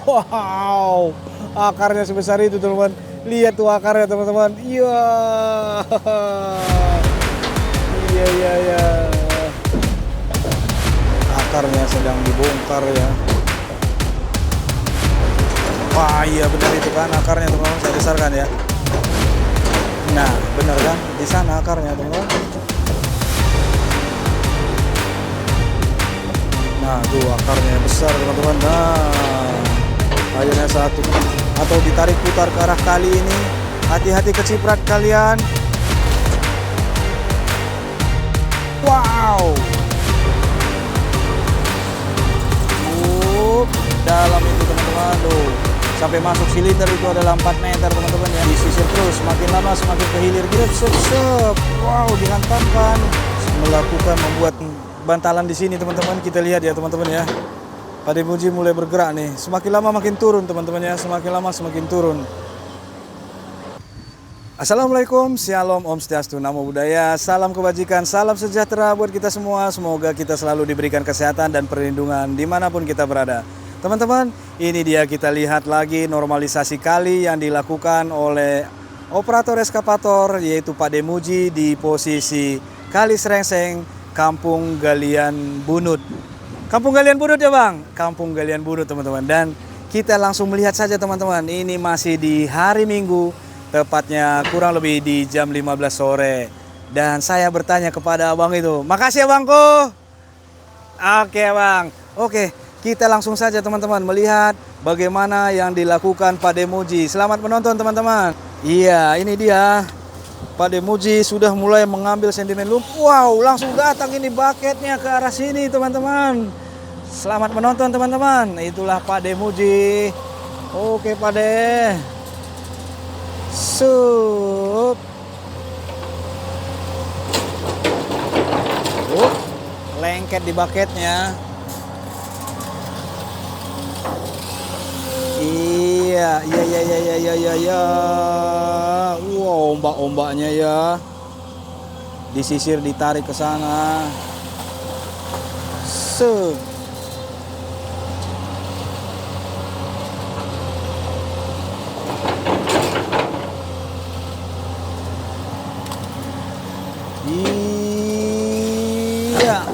Wow, akarnya sebesar itu teman-teman. Lihat tuh akarnya teman-teman. Iya. Iya, iya, iya. Akarnya sedang dibongkar ya. Wah iya benar itu kan akarnya teman-teman, saya besarkan ya. Nah benar kan, di sana akarnya teman-teman. Nah tuh akarnya besar teman-teman. Nah akhirnya satu atau ditarik putar ke arah kali ini. Hati-hati keciprat kalian. Wow. Dalam itu teman-teman tuh. Sampai masuk silinder itu adalah 4 meter teman-teman ya. Disisir terus, semakin lama semakin kehilir. Sep. Wow, dihantamkan. Membuat bantalan di sini teman-teman. Kita lihat ya teman-teman ya. Pak De Muji mulai bergerak nih. Semakin lama makin turun teman-teman ya. Semakin lama semakin turun. Assalamualaikum, Shalom, Om Swastiastu, Namo Buddhaya, salam kebajikan, salam sejahtera buat kita semua. Semoga kita selalu diberikan kesehatan dan perlindungan dimanapun kita berada. Teman-teman, ini dia kita lihat lagi normalisasi kali yang dilakukan oleh operator eskavator yaitu Pak De Muji di posisi Kali Srengseng, Kampung Galian Bunut. Kampung Galian Bunut ya Bang? Kampung Galian Bunut teman-teman. Dan kita langsung melihat saja teman-teman, ini masih di hari Minggu, tepatnya kurang lebih di jam 15 sore. Dan saya bertanya kepada abang itu, makasih ya Bangku. Oke Bang, oke. Kita langsung saja teman-teman melihat bagaimana yang dilakukan Pak De Muji. Selamat menonton teman-teman. Iya ini dia. Pak De Muji sudah mulai mengambil sentimen lumpur. Wow langsung datang ini bucketnya ke arah sini teman-teman. Selamat menonton teman-teman. Itulah Pak De Muji. Oke Pak De. Sup. Lengket di bucketnya. Iya. Wow, ombak-ombaknya ya. Disisir, ditarik ke sana. Iya.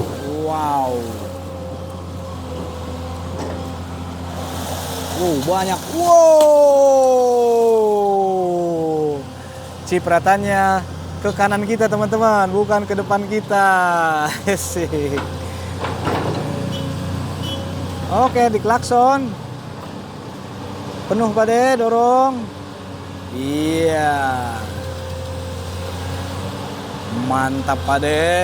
Wow. Banyak. Wow. Cipratannya ke kanan kita teman-teman, bukan ke depan kita. Oke, diklakson. Penuh Pak De, dorong. Iya. Mantap Pak De.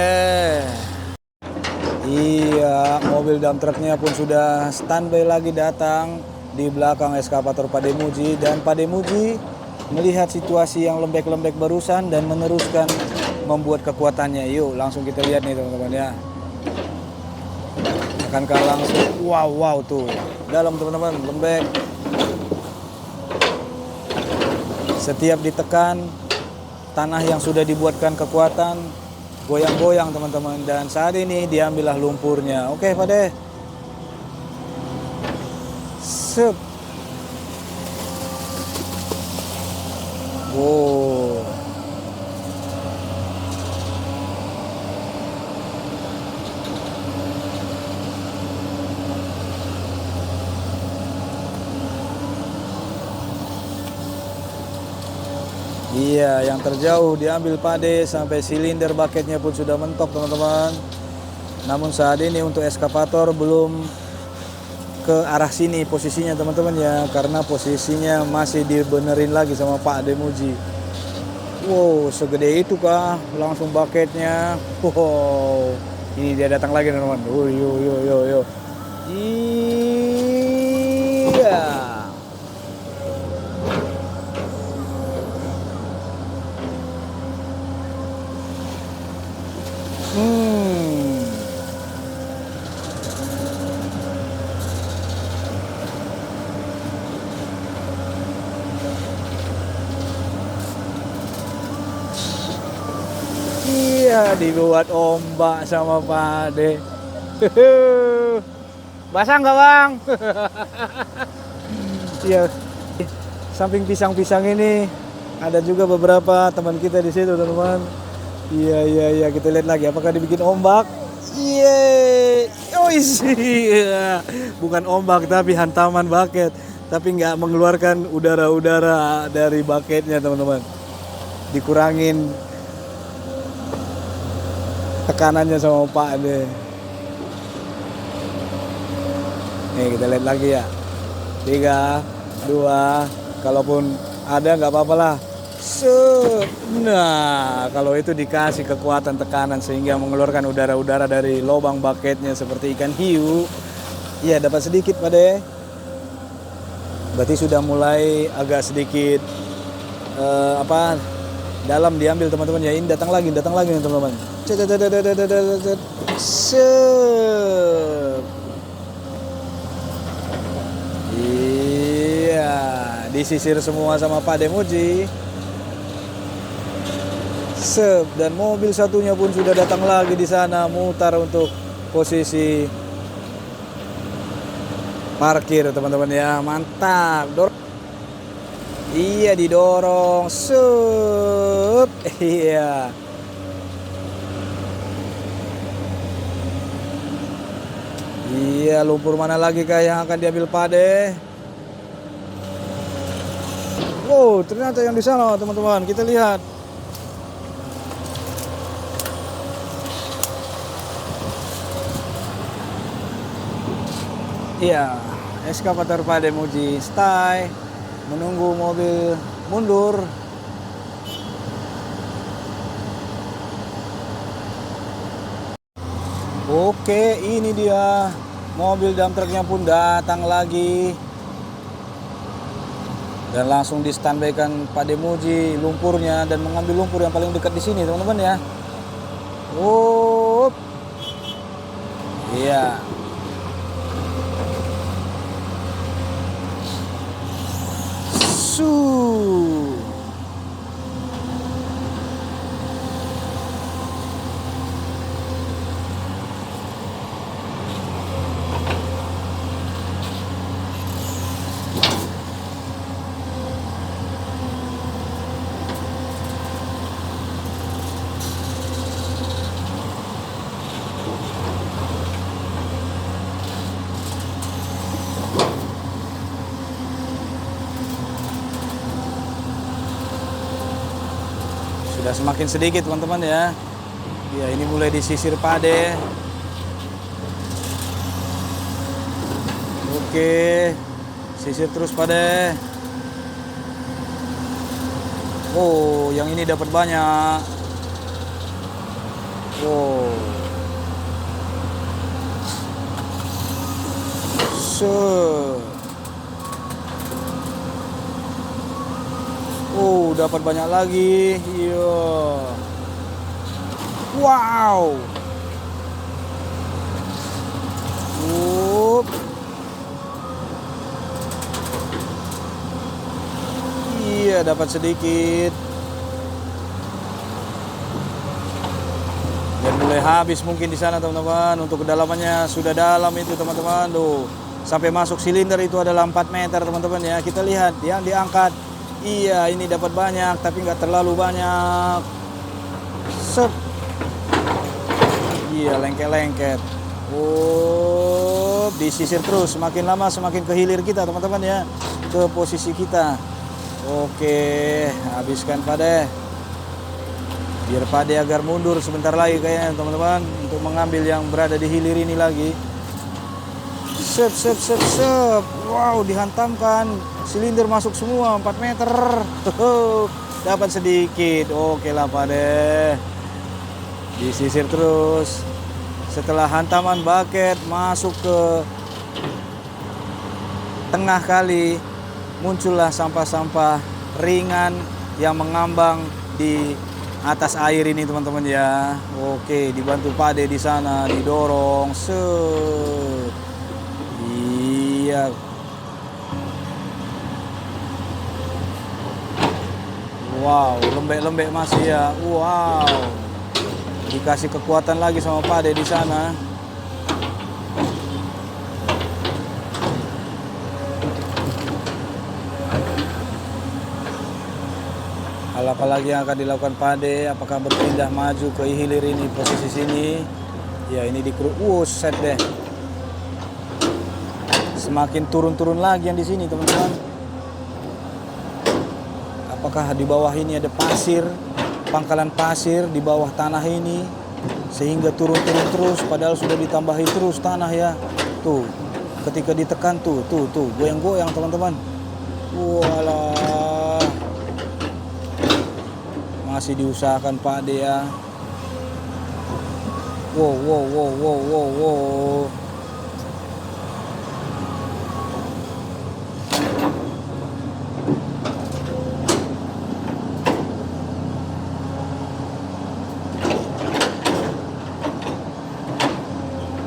Iya, mobil dump truknya pun sudah standby lagi datang di belakang eskavator Pak De Muji. Dan Pak De Muji melihat situasi yang lembek-lembek barusan dan meneruskan membuat kekuatannya. Yuk langsung kita lihat nih teman-teman ya. Akankah langsung, wow tuh. Dalam teman-teman, lembek. Setiap ditekan, tanah yang sudah dibuatkan kekuatan goyang-goyang teman-teman. Dan saat ini diambillah lumpurnya. Oke Pak De. Sep. Wow. Iya, yang terjauh diambil Pak De sampai silinder bucketnya pun sudah mentok teman-teman. Namun saat ini untuk eskavator belum ke arah sini posisinya teman-teman ya, karena posisinya masih dibenerin lagi sama Pak De Muji. Wow, segede itu kah langsung bucketnya. Wow, ini dia datang lagi teman-teman. Yo. Iya. Iya, dibuat ombak sama Pak De. Basah nggak Bang? Iya, samping pisang-pisang ini ada juga beberapa teman kita di situ, teman-teman. Iya, iya, iya, kita lihat lagi apakah dibikin ombak. Iya, oh iya, bukan ombak tapi hantaman bucket, tapi nggak mengeluarkan udara-udara dari bucketnya, teman-teman. Dikurangin tekanannya sama Pak deh. Nih kita lihat lagi ya. 3, 2, kalaupun ada nggak apa-apa lah. Nah, kalau itu dikasih kekuatan tekanan sehingga mengeluarkan udara-udara dari lubang bucketnya seperti ikan hiu. Iya, dapat sedikit Pak De. Berarti sudah mulai agak sedikit dalam diambil, teman-teman ya. Ini datang lagi nih, teman-teman. Iya, disisir semua sama Pak Demuji. Dan mobil satunya pun sudah datang lagi di sana, mutar untuk posisi parkir, teman-teman ya. Mantap. Iya, didorong. Iya. Iya, lumpur mana lagi kah yang akan diambil Pade? Wow, ternyata yang di sana, teman-teman. Kita lihat. Iya, eskavator Pade Muji stay menunggu mobil mundur. Oke, ini dia mobil dump truknya pun datang lagi dan langsung di standby-kan Pak Demuji lumpurnya dan mengambil lumpur yang paling dekat di sini, teman-teman ya. Iya. Sudah semakin sedikit, teman-teman ya. Ya, ini mulai disisir Pade. Oke, sisir terus Pade. Oh, yang ini dapat banyak. Wow. Dapat banyak lagi. Iya. Wow. Iya, dapat sedikit. Dan mulai habis mungkin di sana, teman-teman. Untuk kedalamannya sudah dalam itu, teman-teman. Tuh, sampai masuk silinder itu adalah 4 meter, teman-teman ya. Kita lihat yang diangkat. Iya, ini dapat banyak tapi nggak terlalu banyak. Iya, lengket-lengket. Disisir terus. Semakin lama semakin ke hilir kita, teman-teman ya. Ke posisi kita. Oke, habiskan Pade. Biar Pade agar mundur sebentar lagi kayaknya, teman-teman. Untuk mengambil yang berada di hilir ini lagi. Wow, dihantamkan. Silinder masuk semua 4 meter. Dapat sedikit. Oke lah Pade. Disisir terus. Setelah hantaman bucket masuk ke tengah kali, muncullah sampah-sampah ringan yang mengambang di atas air ini, teman-teman ya. Oke, dibantu Pade di sana, didorong. Iya. Wow, lembek-lembek masih ya. Wow. Dikasih kekuatan lagi sama Pade di sana. Apalagi yang akan dilakukan Pade, apakah berpindah maju ke hilir ini, posisi sini. Ya ini di set deh. Semakin turun-turun lagi yang di sini teman-teman. Apakah di bawah ini ada pasir, pangkalan pasir di bawah tanah ini, sehingga turun-turun terus, padahal sudah ditambahi terus tanah ya. Tuh, ketika ditekan tuh, goyang-goyang teman-teman. Walah, masih diusahakan Pak De ya. Wow.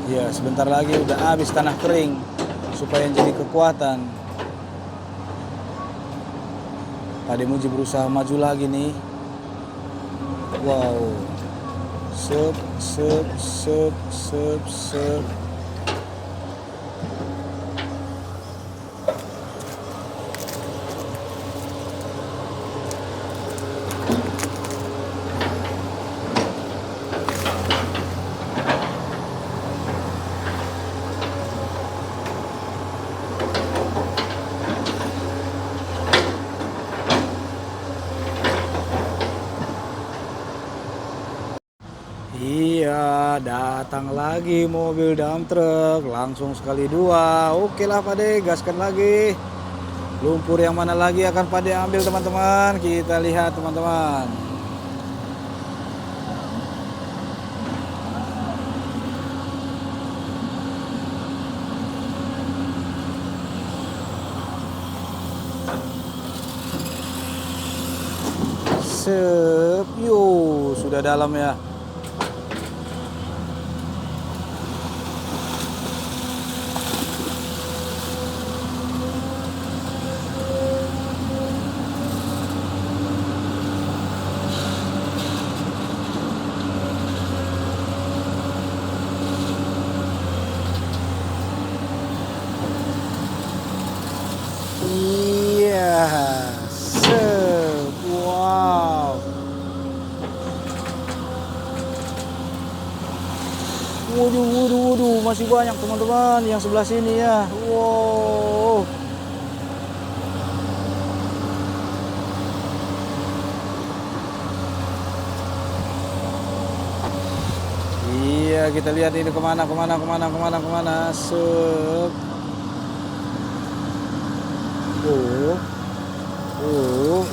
Ya, sebentar lagi udah habis tanah kering supaya jadi kekuatan. Pak De Muji berusaha maju lagi nih. Wow. Sep. Iya, datang lagi mobil dump truck, langsung sekali dua. Oke lah Pak De, gaskan lagi. Lumpur yang mana lagi akan Pak De ambil teman-teman? Kita lihat teman-teman. Sudah dalam ya. Iya, wow. Waduh, masih banyak teman-teman yang sebelah sini ya. Wow. Iya, kita lihat ini kemana. Sep.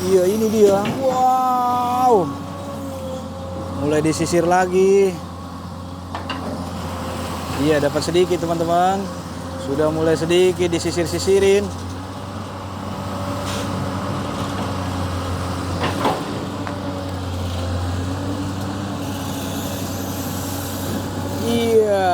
Iya ini dia. Wow. Mulai disisir lagi. Iya, dapat sedikit teman-teman. Sudah mulai sedikit disisir-sisirin. Iya.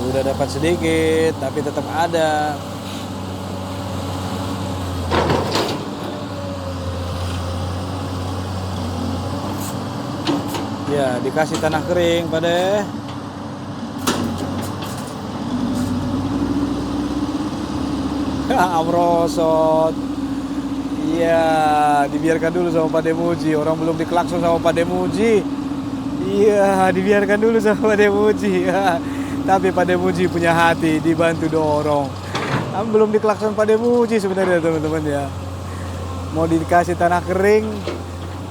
Sudah dapat sedikit, tapi tetap ada. Ya, dikasih tanah kering pada. Amrosot. Iya, dibiarkan dulu sama Pak De Muji. Orang belum diklakson sama Pak De Muji. Iya, dibiarkan dulu sama Pak De Muji. Tapi Pak De Muji punya hati, dibantu dorong. Belum diklakson Pak De Muji sebenarnya teman-teman ya. Mau dikasih tanah kering,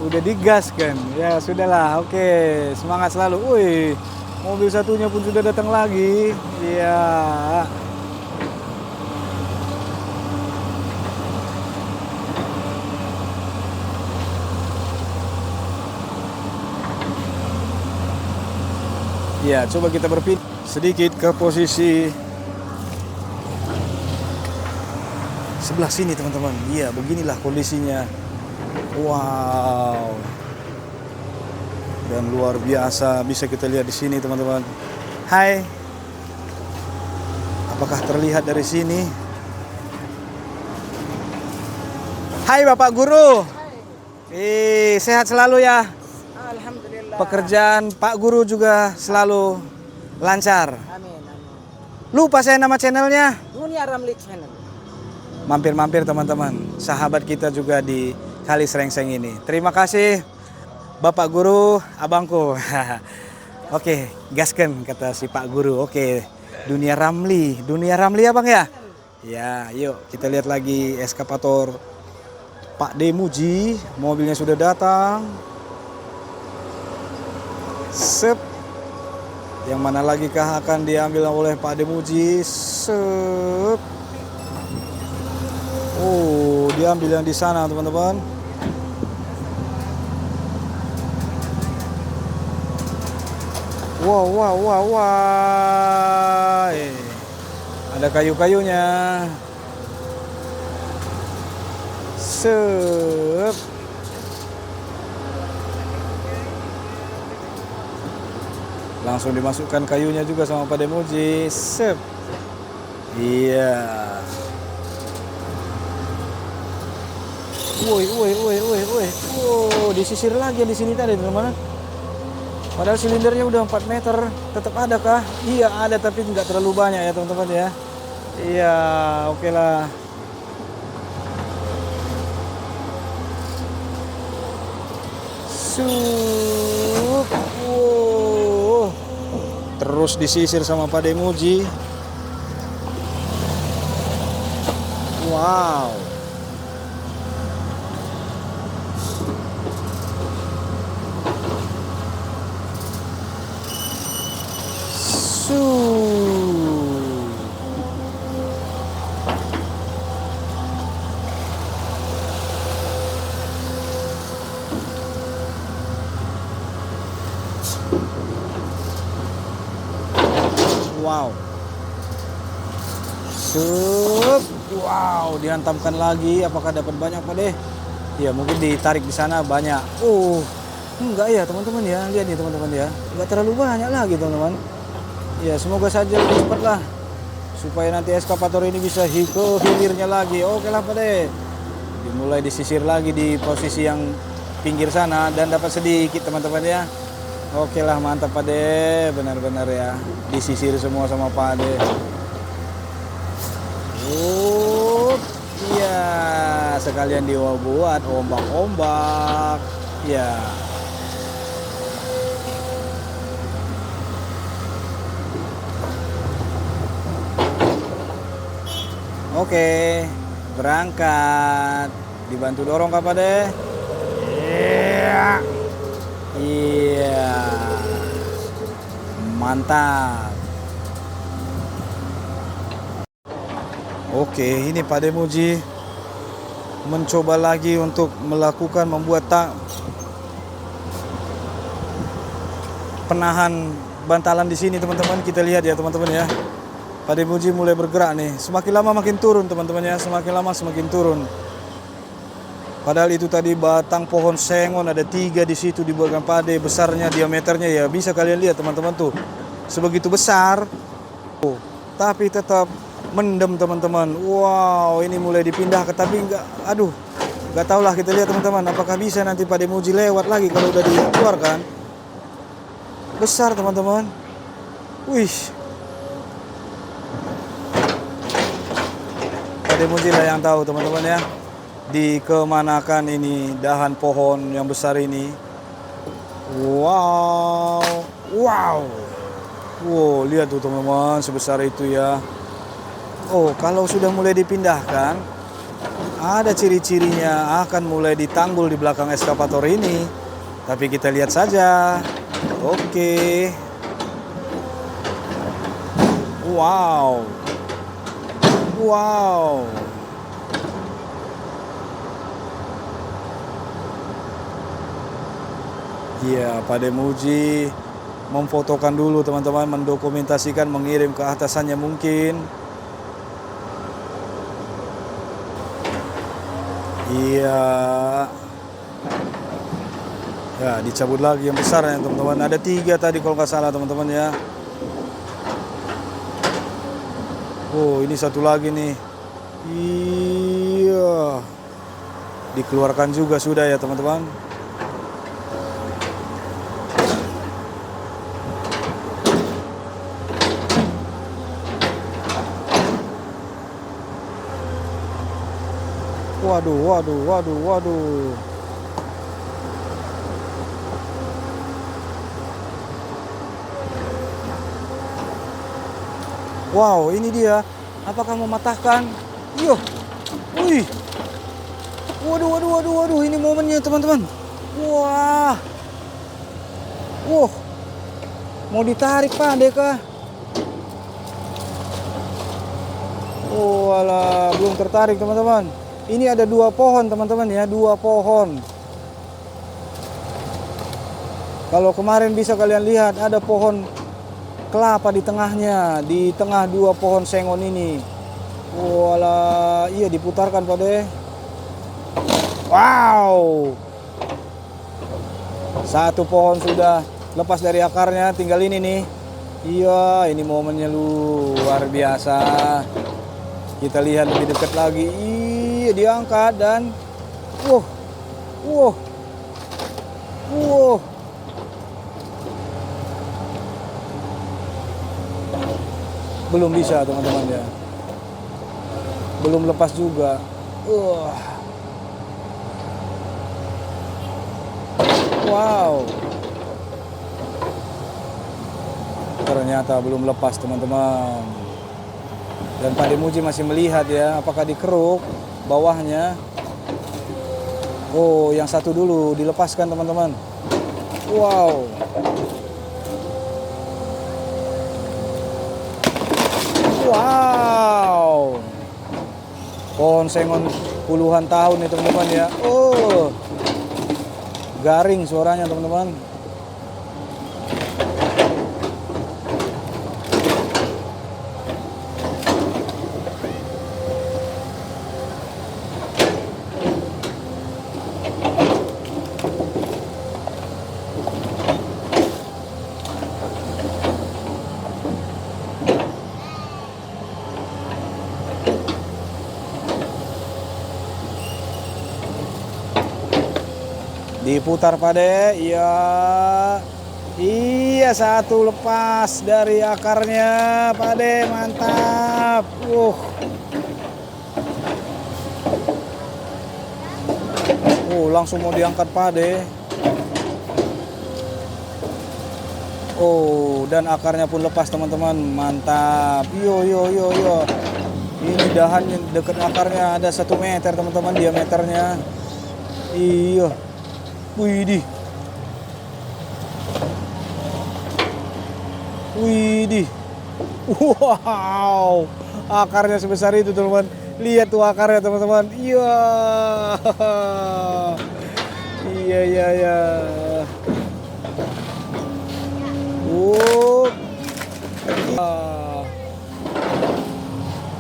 udah digas kan. Ya sudahlah, oke. Semangat selalu. Wih, mobil satunya pun sudah datang lagi. Iya. Ya, coba kita berpindah sedikit ke posisi sebelah sini teman-teman. Iya, beginilah kondisinya. Wow. Dan luar biasa bisa kita lihat di sini teman-teman. Hai. Apakah terlihat dari sini? Hai Bapak Guru. Sehat selalu ya. Alhamdulillah. Pekerjaan Pak Guru juga selalu lancar. Amin, amin. Lupa saya nama channelnya. Dunia Ramli Channel. Mampir-mampir teman-teman, sahabat kita juga di Kali Serengseng ini. Terima kasih Bapak Guru, abangku. Oke, gasken kata si Pak Guru. Oke, Dunia Ramli ya bang ya? Ya, yuk kita lihat lagi eskapator Pak Demuji. Mobilnya sudah datang. Sep. Yang mana lagi kah akan diambil oleh Pak Demuji? Sep. Oh, diambil yang di sana teman-teman. Wow. Ada kayu-kayunya. Sep. Langsung dimasukkan kayunya juga sama Pak Demuji. Sep. Iya. Woi. Wow, disisir lagi di sini tadi teman-teman. Padahal silindernya udah 4 meter. Tetap ada kah? Iya ada, tapi nggak terlalu banyak ya teman-teman ya. Iya, oke lah. Sup. Wow. Terus disisir sama Pak Demuji. Wow. Wow. Sup. Wow, dihantamkan lagi. Apakah dapat banyak Pak deh? Ya, mungkin ditarik di sana banyak. Oh, enggak ya teman-teman ya. Lihat nih teman-teman ya. Enggak terlalu banyak lagi teman-teman. Ya, semoga saja lebih cepat lah. Supaya nanti eskapator ini bisa ke hilirnya lagi. Oke lah Pak deh. Dimulai disisir lagi di posisi yang pinggir sana dan dapat sedikit teman-teman ya. Oke lah, mantap Pak De, benar-benar ya, disisir semua sama Pak De. Iya, sekalian dibuat ombak-ombak, ya. Oke, berangkat, dibantu dorong Kak Pak De. Iya. Iya, mantap. Oke, ini Pak Demuji mencoba lagi untuk melakukan membuat penahan bantalan di sini teman-teman. Kita lihat ya teman-teman ya. Pak Demuji mulai bergerak nih. Semakin lama makin turun teman-teman ya. Semakin lama semakin turun. Padahal itu tadi batang pohon sengon ada 3 di situ dibuatkan Pak De, besarnya diameternya ya bisa kalian lihat teman-teman tuh sebegitu besar. Oh, tapi tetap mendem teman-teman. Wow, ini mulai dipindahkan tapi nggak tahu lah, kita lihat teman-teman apakah bisa nanti Pak Demuji lewat lagi kalau udah dikeluarkan. Besar teman-teman. Wih. Pak Demuji lah yang tahu teman-teman ya. Dikemanakan ini dahan pohon yang besar ini. Wow, lihat tuh teman-teman sebesar itu ya. Oh, kalau sudah mulai dipindahkan, ada ciri-cirinya akan mulai ditanggul di belakang eskapator ini. Tapi kita lihat saja. Oke. Wow. Iya, Pak Demuji memfotokan dulu teman-teman, mendokumentasikan, mengirim ke atasannya mungkin. Iya. Ya, dicabut lagi yang besar ya teman-teman. Ada 3 tadi kalau nggak salah teman-teman ya. Oh, ini satu lagi nih. Iya. Dikeluarkan juga sudah ya teman-teman. Waduh, waduh, waduh, waduh. Wow, ini dia. Apakah mematahkan? Yo. Wih. Waduh, waduh, waduh, waduh. Ini momennya teman-teman. Wah. Wow. Mau ditarik Pak kah? Oh, alah, belum tertarik teman-teman. Ini ada 2 pohon teman-teman ya, 2 pohon. Kalau kemarin bisa kalian lihat ada pohon kelapa di tengahnya, di tengah 2 pohon sengon ini. Walah, iya diputarkan Pak De. Wow. 1 pohon sudah lepas dari akarnya, tinggal ini nih. Iya, ini momennya luar biasa. Kita lihat lebih dekat lagi. Iya, diangkat dan wow. Belum bisa teman-teman ya. Belum lepas juga. Wow. Ternyata belum lepas teman-teman. Dan Pak Demuji masih melihat ya, apakah dikeruk bawahnya. Oh, yang satu dulu dilepaskan teman-teman. Wow. Wow. Pohon sengon puluhan tahun nih teman-teman ya. Oh. Garing suaranya teman-teman. Diputar Pak De, iya. Iya, 1 lepas dari akarnya Pak De, mantap. Langsung mau diangkat Pak De. Oh, dan akarnya pun lepas teman-teman, mantap. Yo. Ini dahannya dekat akarnya ada 1 meter teman-teman diameternya. Iya. Widih. Wow. Akarnya sebesar itu teman-teman. Lihat tuh akarnya teman-teman. Iya. Iya.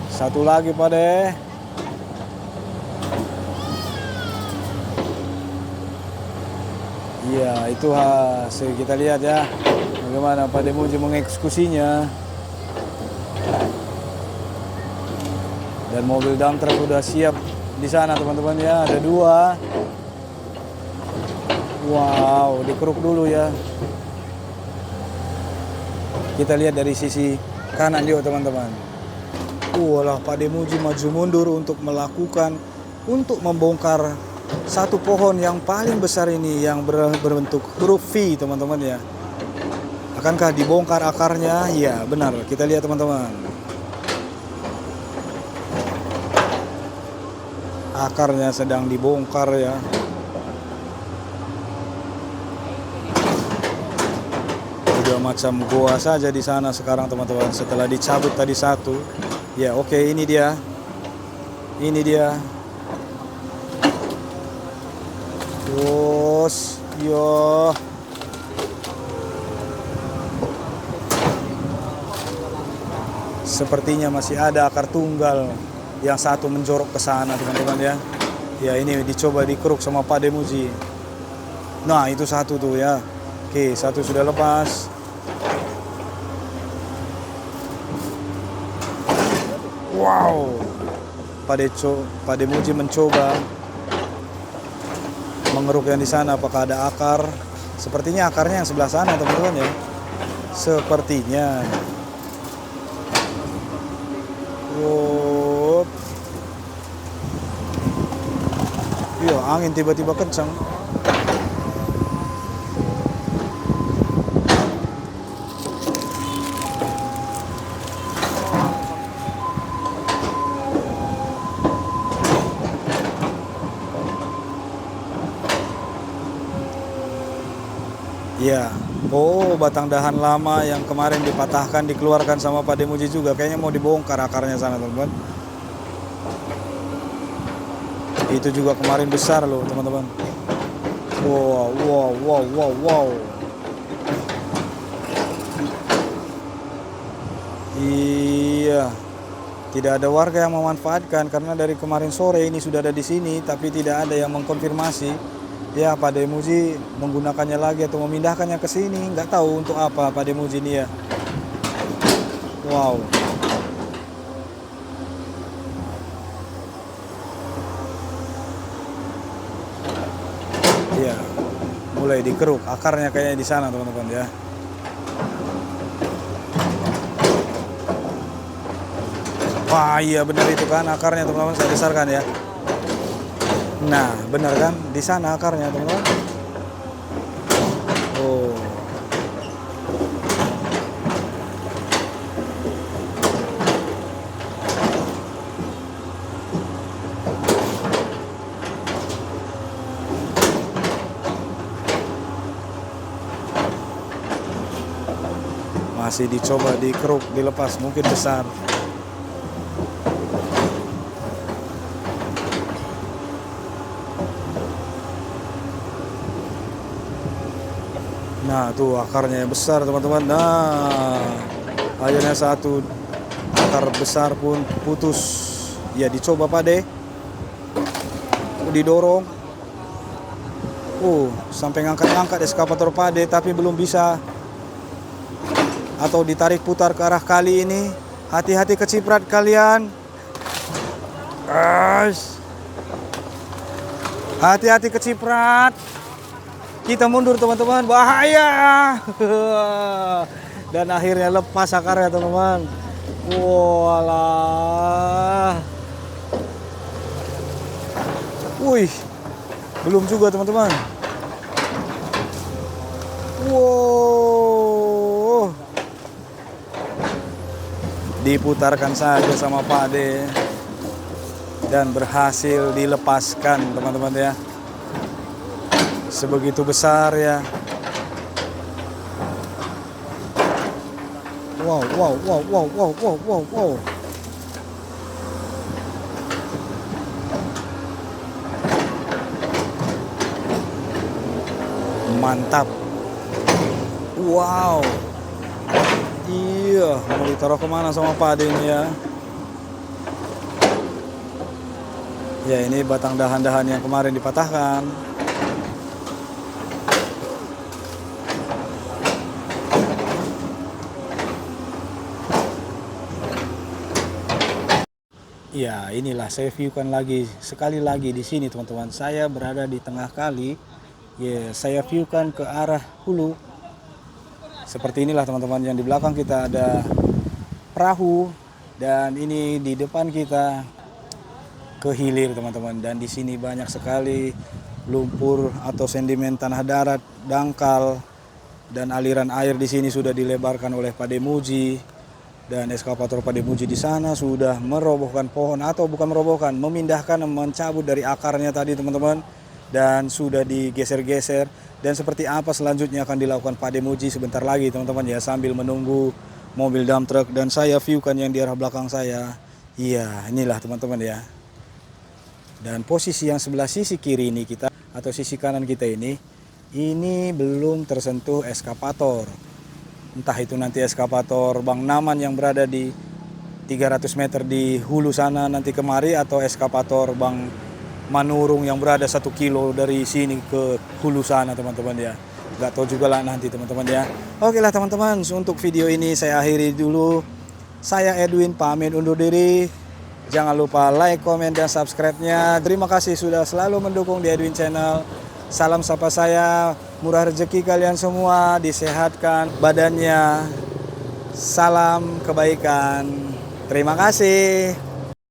Satu lagi Pak De. Iya, itu hasil kita lihat ya. Bagaimana Pak Demuji mengeksekusinya. Dan mobil dump truck sudah siap di sana teman-teman ya. Ada 2. Wow, dikeruk dulu ya. Kita lihat dari sisi kanan juga teman-teman. Walah, Pak Demuji maju mundur untuk membongkar 1 pohon yang paling besar ini yang berbentuk huruf V teman-teman ya. Akankah dibongkar akarnya? Ya benar, kita lihat teman-teman. Akarnya sedang dibongkar ya. Udah macam goa saja di sana sekarang teman-teman, setelah dicabut tadi 1. Ya oke, ini dia. Terus, yo. Sepertinya masih ada akar tunggal yang satu menjorok ke sana teman-teman ya. Ya ini dicoba dikeruk sama Pak Demuji. Nah itu satu tuh ya. Oke, satu sudah lepas. Wow, Pak Demuji mencoba mengeruk yang di sana. Apakah ada akar? Sepertinya akarnya yang sebelah sana teman-teman ya. Sepertinya. Wow. Iya, angin tiba-tiba kencang. Ya, oh batang dahan lama yang kemarin dipatahkan dikeluarkan sama Pak Demuji juga. Kayaknya mau dibongkar akarnya sana teman-teman. Itu juga kemarin besar loh teman-teman. Wow, wow, wow, wow, wow. Iya, tidak ada warga yang memanfaatkan karena dari kemarin sore ini sudah ada di sini, tapi tidak ada yang mengkonfirmasi. Ya, Pak Demuji menggunakannya lagi atau memindahkannya ke sini, nggak tahu untuk apa Pak Demuji ini ya. Wow. Iya, mulai dikeruk akarnya kayaknya di sana teman-teman ya. Wah iya benar itu kan akarnya teman-teman, saya besarkan ya. Nah benar kan di sana akarnya teman-teman. Oh. Masih dicoba dikeruk, dilepas, mungkin besar. Nah tuh akarnya yang besar teman-teman. Nah akhirnya satu akar besar pun putus. Ya dicoba Pak De, didorong. Sampai ngangkat-ngangkat eskavator Pak De tapi belum bisa. Atau ditarik putar ke arah kali ini. Hati-hati keciprat kalian. Hati-hati keciprat. Kita mundur teman-teman, bahaya. Dan akhirnya lepas akarnya teman-teman. Walah. Wih, belum juga teman-teman. Wow. Diputarkan saja sama Pak De. Dan berhasil dilepaskan teman-teman ya. Sebegitu besar ya. Wow, wow, wow, wow, wow, wow, wow, wow. Mantap. Wow. Iya, mau ditaruh kemana sama Pak De ini ya. Ya ini batang dahan-dahan yang kemarin dipatahkan. Ya, inilah saya viewkan lagi sekali lagi di sini teman-teman. Saya berada di tengah kali. Ya, saya viewkan ke arah hulu. Seperti inilah teman-teman, yang di belakang kita ada perahu dan ini di depan kita ke hilir teman-teman. Dan di sini banyak sekali lumpur atau sedimen tanah darat, dangkal, dan aliran air di sini sudah dilebarkan oleh Pak Demuji. Dan eskavator Pak Demuji di sana sudah merobohkan pohon, atau bukan merobohkan, memindahkan, mencabut dari akarnya tadi teman-teman. Dan sudah digeser-geser. Dan seperti apa selanjutnya akan dilakukan Pak Demuji sebentar lagi teman-teman ya, sambil menunggu mobil dump truck. Dan saya viewkan yang di arah belakang saya. Iya, inilah teman-teman ya. Dan posisi yang sebelah sisi kiri ini kita, atau sisi kanan kita ini belum tersentuh eskavator. Entah itu nanti eskavator Bang Naman yang berada di 300 meter di hulu sana nanti kemari, atau eskavator Bang Manurung yang berada 1 kilo dari sini ke hulu sana teman-teman ya. Nggak tahu juga lah nanti teman-teman ya. Oke lah teman-teman, untuk video ini saya akhiri dulu. Saya Edwin pamit undur diri. Jangan lupa like, komen, dan subscribe-nya. Terima kasih sudah selalu mendukung di Edwin Channel. Salam sapa saya, murah rezeki kalian semua, disehatkan badannya. Salam kebaikan. Terima kasih.